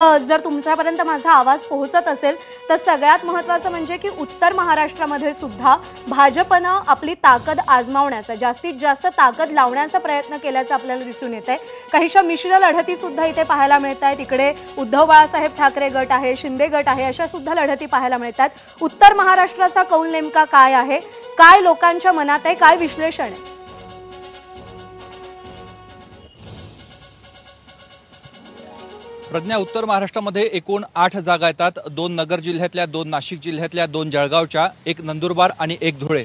जर तुमच्यापर्यंत माझा आवाज पोहोचत असेल तर सगळ्यात महत्त्वाचं म्हणजे की उत्तर महाराष्ट्रामध्ये सुद्धा भाजपनं आपली ताकद आजमावण्याचा जास्तीत जास्त ताकद लावण्याचा प्रयत्न केल्याचं आपल्याला दिसून येतंय। काहीशा मिश्र लढती सुद्धा इथे पाहायला मिळतात। इकडे उद्धव बाळासाहेब ठाकरे गट आहे, शिंदे गट आहे, अशा सुद्धा लढती पाहायला मिळतात। उत्तर महाराष्ट्राचा कौल नेमका काय आहे, काय लोकांच्या मनात आहे, काय विश्लेषण आहे? प्रज्ञा, उत्तर महाराष्ट्रामध्ये एकूण 8 जागा येतात। 2 नगर जिल्ह्यातल्या, 2 नाशिक जिल्ह्यातल्या, 2 जळगावच्या, 1 नंदुरबार आणि 1 धुळे।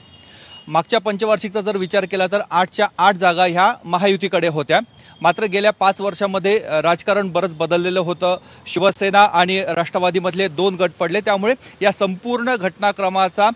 मागच्या पंचवार्षिकचा जर विचार केला तर 8च्या 8 जागा ह्या महायुतीकडे होत्या। मात्र गेल्या 5 वर्षांमध्ये राजकारण बरंच बदललेलं होतं। शिवसेना आणि राष्ट्रवादीमधले 2 गट पडले, त्यामुळे या संपूर्ण घटनाक्रमाचा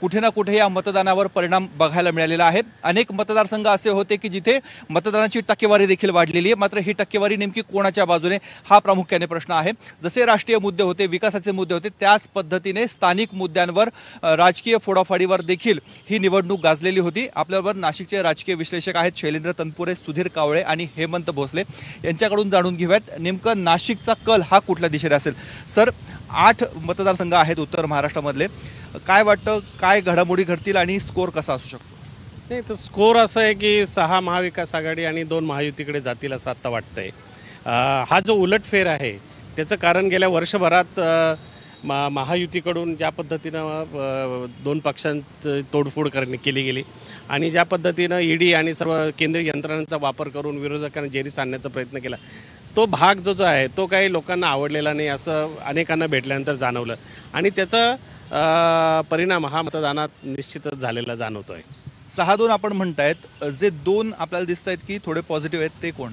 कुठे ना कुठे या मतदानावर परिणाम बघायला मिळालेला आहे। अनेक मतदारसंघ असे होते की जिथे मतदानाची टक्केवारी देखील वाढलेली आहे, मात्र ही टक्केवारी नेमकी कोणाच्या बाजूने हा प्रामुख्याने प्रश्न आहे। जसे राष्ट्रीय मुद्दे होते, विकासाचे मुद्दे होते, त्याच पद्धतीने स्थानिक मुद्द्यांवर राजकीय फोडाफाडीवर देखील ही निवडणूक गाजलेली होती। आपल्याबरोबर नाशिकचे राजकीय विश्लेषक आहेत शैलेंद्र तनपुरे, सुधीर कावळे आणि हेमंत भोसले। यांच्याकडून जाणून घेऊयात नेमकं नाशिकचा कल हा कुठल्या दिशेने असेल। सर, 8 मतदारसंघ आहेत उत्तर महाराष्ट्रामधले, काय वाटतं, काय घडामोडी घडतील आणि स्कोर कसा असू शकतो? नाही, तर स्कोर असं आहे की 6 महाविकास आघाडी आणि 2 महायुतीकडे जातील असं आता वाटतंय। हा जो उलटफेर आहे त्याचं कारण गेल्या वर्षभरात महायुतीकडून ज्या पद्धतीनं 2 पक्षांची तोडफोड केली गेली आणि ज्या पद्धतीनं ईडी आणि सर्व केंद्रीय यंत्रणांचा वापर करून विरोधकांना जेरीस आणण्याचा प्रयत्न केला, तो भाग जो आहे तो काही लोकांना आवडलेला नाही असं अनेकांना भेटल्यानंतर जाणवलं आणि त्याचा परिणाम हा मतदानात निश्चितच झालेला जाणवतोय। 6-2 आपण म्हणतायत, जे 2 आपल्याला दिसत आहेत की थोडे पॉझिटिव्ह आहेत ते कोण?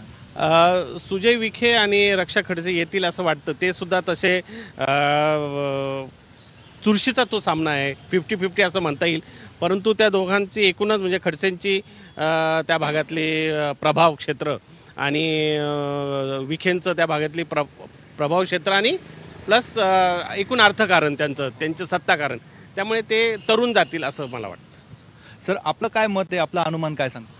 सुजय विखे आणि रक्षा खडसे येतील असं वाटतं। ते सुद्धा तसे चुरशीचा तो सामना आहे, 50-50 असं म्हणता येईल। परंतु त्या दोघांची एकूणच म्हणजे खडसेंची त्या भागातली प्रभाव क्षेत्र आणि विखेंचं त्या भागातली प्रभाव क्षेत्र आणि प्लस एकूण अर्थकारण त्यांचं सत्ताकारण, त्यामुळे ते तरुण जातील असं मला वाटतं। सर, आपलं काय मत आहे, आपला अनुमान काय सांगतो?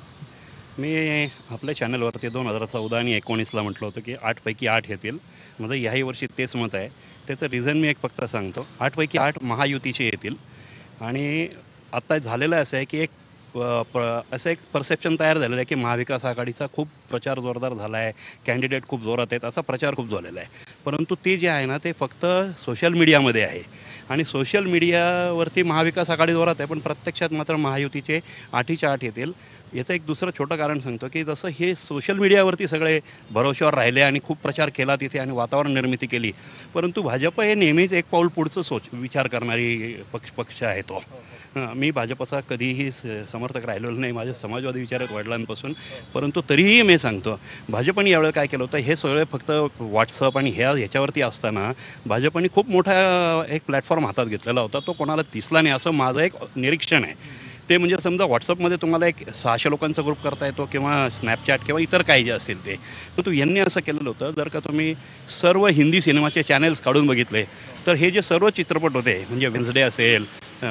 मी आपल्या चॅनलवरती 2014 आणि 19ला म्हटलं होतं की 8 पैकी 8 येतील। माझं याही वर्षी तेच मत आहे। त्याचं रिझन मी एक फक्त सांगतो, 8 पैकी 8 महायुतीचे येतील। आणि आता झालेलं असं आहे की असं एक परसेप्शन तयार झालेलं आहे की महाविकास आघाडीचा खूप प्रचार जोरदार झाला आहे, कॅन्डिडेट खूप जोरात आहेत, असा प्रचार खूप झालेला आहे। परंतु ते जे आहे ना ते फक्त सोशल मीडियामध्ये आहे आणि सोशल मीडियावरती महाविकास आघाडी जोरात आहे, पण प्रत्यक्षात मात्र महायुतीचे 8च्या 8 येतील। याचं एक दुसरं छोटं कारण सांगतो की जसं हे सोशल मीडियावरती सगळे भरोश्यावर राहिले आणि खूप प्रचार केला तिथे आणि वातावरण निर्मिती केली, परंतु भाजप हे नेहमीच एक पाऊल पुढचं विचार करणारी पक्ष आहे तो। मी भाजपचा कधीही समर्थक राहिलेलो नाही, माझे समाजवादी विचार आहेत वडिलांपासून, परंतु तरीही मी सांगतो भाजपने यावेळेला काय केलं होतं, हे सगळे फक्त व्हॉट्सअप आणि ह्याच्यावरती असताना भाजपने खूप मोठा एक प्लॅटफॉर्म हातात घेतलेला होता, तो कोणाला दिसला नाही असं माझं एक निरीक्षण आहे। ते म्हणजे समजा व्हॉट्सअपमध्ये तुम्हाला एक 600 लोकांचा ग्रुप करता येतो किंवा स्नॅपचॅट किंवा इतर काही जे असेल ते, परंतु यांनी असं केलेलं होतं, जर का तुम्ही सर्व हिंदी सिनेमाचे चॅनल्स काढून बघितले तर हे जे सर्व चित्रपट होते, म्हणजे वेन्सडे असेल,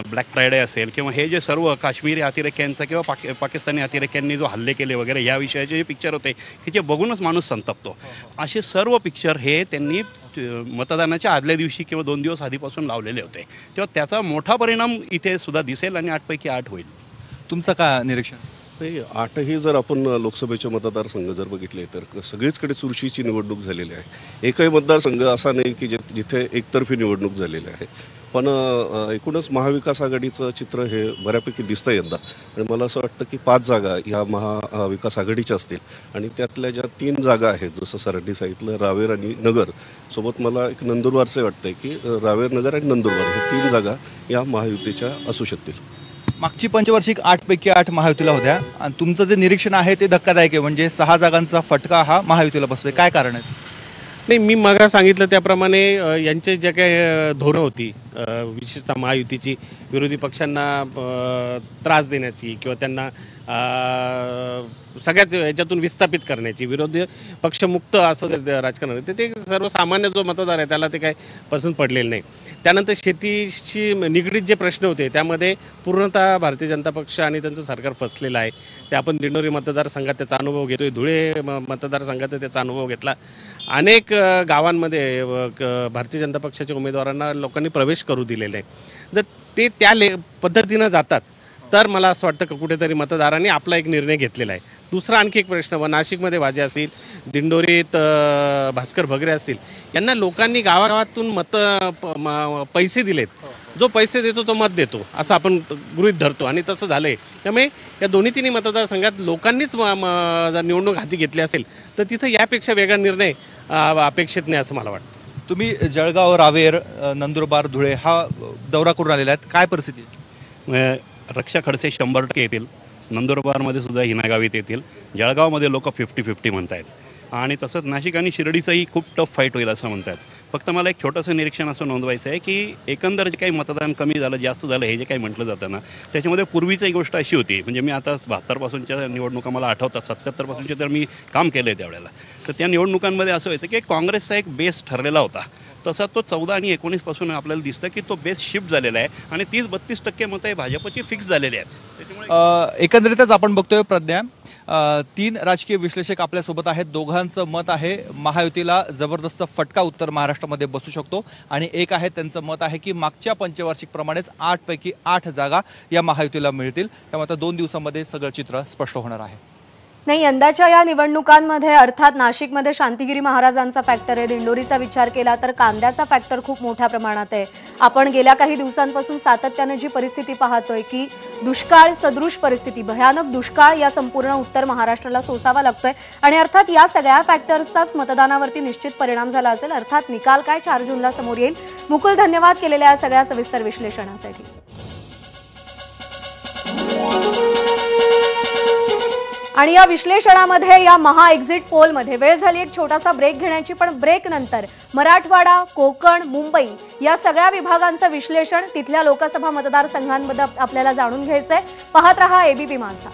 ब्लॅक फ्रायडे असेल किंवा हे जे सर्व काश्मीरी अतिरेक्यांचा किंवा पाकिस्तानी अतिरेक्यांनी जो हल्ले केले वगैरे या विषयाचे जे पिक्चर होते की जे बघूनच माणूस संतप्तो, असे सर्व पिक्चर हे त्यांनी मतदानाच्या आदल्या दिवशी किंवा 2 दिवस आधीपासून लावलेले होते, तेव्हा त्याचा मोठा परिणाम इथे सुद्धा दिसेल आणि 8 पैकी 8 होईल। तुमचं काय निरीक्षण? 8ही जर आपण लोकसभेचे मतदारसंघ जर बघितले तर सगळीचकडे चुरशीची निवडणूक झालेली आहे। एकही मतदारसंघ असा नाही की जिथे एकतर्फी निवडणूक झालेली आहे, पण एकूणच महाविकास आघाडीचं चित्र हे बऱ्यापैकी दिसतं यंदा। आणि मला असं वाटतं की 5 जागा ह्या महाविकास आघाडीच्या असतील आणि त्यातल्या ज्या 3 जागा आहेत, जसं सरांनी सांगितलं रावेर आणि नगर, सोबत मला एक नंदुरबारचं वाटतंय की रावेर, नगर आणि नंदुरबार हे 3 जागा या महायुतीच्या असू शकतील। मागची पंचवार्षिक 8 पैकी 8 महायुतीला होत्या आणि तुमचं जे निरीक्षण आहे ते धक्कादायक आहे, म्हणजे 6 जागांचा फटका हा महायुतीला बसतोय, काय कारण आहे? नाही, मी मग सांगितलं त्याप्रमाणे यांचे जे काही धोरणं होती विशेषतः महायुतीची, विरोधी पक्षांना त्रास देण्याची किंवा त्यांना सगळ्याच याच्यातून विस्थापित करण्याची, विरोधी पक्षमुक्त असं राजकारण, ते सर्वसामान्य जो मतदार आहे त्याला ते काय पसंत पडलेलं नाही। त्यानंतर शेतीशी निगडीत जे प्रश्न होते त्यामध्ये पूर्णतः भारतीय जनता पक्ष आणि त्यांचं सरकार फसलेलं आहे। ते आपण दिंडोरी मतदारसंघात त्याचा अनुभव घेतोय, धुळे मतदारसंघात त्याचा अनुभव घेतला अनेक गावांमध्ये भारतीय जनता पक्षाच्या उमेदवारांना लोकांनी प्रवेश करू दिलेला आहे. जर ते त्या पद्धतीनं जातात तर मला असं वाटतं की कुठेतरी मतदारांनी आपला एक निर्णय घेतलेला आहे. दुसरा आणखी एक प्रश्न, नाशिकमध्ये वाजे असतील, दिंडोरीत भास्कर भगरे असतील, यांना लोकांनी गावागावातून पैसे दिलेत. जो पैसे देतो तो मत देतो असं आपण गृहीत धरतो आणि तसं झालंय. त्यामुळे या दोन्ही तिन्ही मतदारसंघात लोकांनीच जर निवडणूक हाती घेतली असेल तर तिथं यापेक्षा वेगळा निर्णय अपेक्षित नाही असं मला वाटतं. तुम्ही जळगाव, रावेर, नंदुरबार, धुळे हा दौरा करून आलेला आहेत, काय परिस्थिती? रक्षा खडसे 100% येतील. नंदुरबारमध्ये सुद्धा हिना गावित येतील. जळगावमध्ये लोक 50-50 म्हणतायत आणि तसंच नाशिक आणि शिर्डीचंही खूप टफ फाईट होईल असं म्हणतात. फक्त मला एक छोटंसं निरीक्षण असं नोंदवायचं आहे की एकंदर जे काही मतदान कमी झालं जास्त झालं हे जे काही म्हटलं जातं ना, त्याच्यामध्ये पूर्वीची एक गोष्ट अशी होती, म्हणजे मी आता 72 पासूनच्या निवडणुका मला आठवतात, 77 पासूनच्या तर मी काम केलं आहे त्यावेळेला. तर त्या निवडणुकांमध्ये असं व्हायचं की काँग्रेसचा एक बेस ठरलेला होता. तसा तो 14 आणि 19 पासून आपल्याला दिसतं की तो बेस शिफ्ट झालेला आहे आणि 30-32% मतं हे भाजपची फिक्स झालेली आहेत. त्याच्यामुळे एकंदरीतच आपण बघतोय प्रज्ञा, 3 राजकीय विश्लेषक आपल्यासोबत आहेत. दोघांचं मत आहे महायुतीला जबरदस्त फटका उत्तर महाराष्ट्रामध्ये बसू शकतो आणि एक आहे त्यांचं मत आहे की मागच्या पंचवार्षिक प्रमाणेच 8 पैकी 8 जागा या महायुतीला मिळतील. त्यामुळे 2 दिवसांमध्ये सगळं चित्र स्पष्ट होणार आहे. नाही, यंदाच्या या निवडणुकांमध्ये अर्थात नाशिकमध्ये शांतिगिरी महाराजांचा फॅक्टर आहे, दिंडोरीचा विचार केला तर कांद्याचा फॅक्टर खूप मोठ्या प्रमाणात आहे. आपण गेल्या काही दिवसांपासून सातत्याने जी परिस्थिती पाहतोय की दुष्काळ सदृश परिस्थिती, भयानक दुष्काळ या संपूर्ण उत्तर महाराष्ट्राला सोसावा लागतोय आणि अर्थात या सगळ्या फॅक्टर्सचाच मतदानावरती निश्चित परिणाम झाला असेल. अर्थात निकाल काय 4 जूनला समोर येईल. मुकुल, धन्यवाद केलेल्या या सगळ्या सविस्तर विश्लेषणासाठी. आणि या विश्लेषणामध्ये, या महा एक्झिट पोलमध्ये वेळ झाली एक छोटासा ब्रेक घेण्याची, पण ब्रेक नंतर मराठवाडा, कोकण, मुंबई या सगळ्या विभागांचं विश्लेषण, तिथल्या लोकसभा मतदारसंघांबद्दल आपल्याला जाणून घ्यायचंय. पाहत रहा एबीपी माझा.